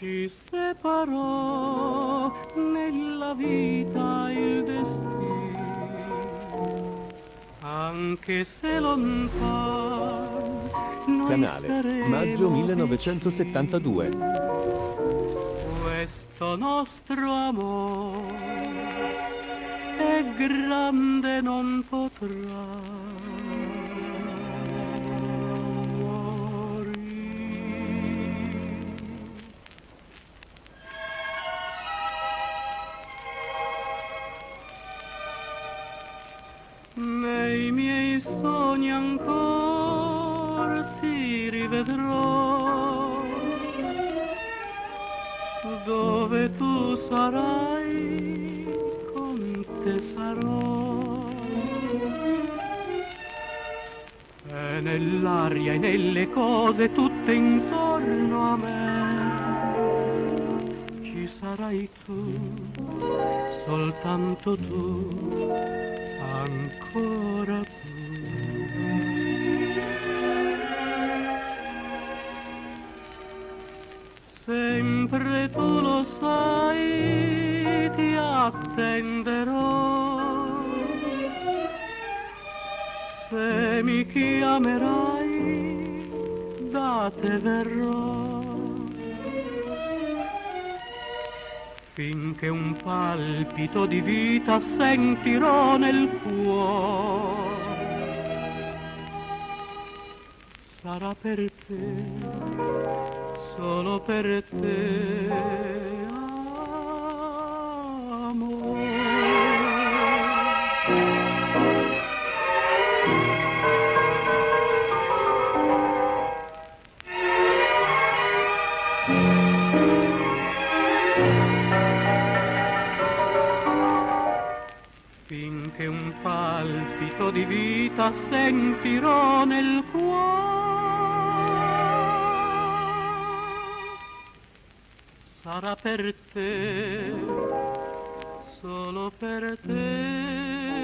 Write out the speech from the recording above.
Ci separò nella vita il destino, anche se lontano noi Canale, saremo maggio 1972. questo nostro amore è grande, non potrà morire. Nei miei sogni ancora ti rivedrò, dove tu sarai, con te sarò. E nell'aria e nelle cose tutte intorno a me ci sarai tu, soltanto tu, ancora tu. Sempre tu lo sai, ti attenderò. Se mi chiamerai, da te verrò. Finché un palpito di vita sentirò nel cuore, sarà per te, solo per te, amore. Finché un palpito di vita sentirò nel cuore, sarà per te, solo per te.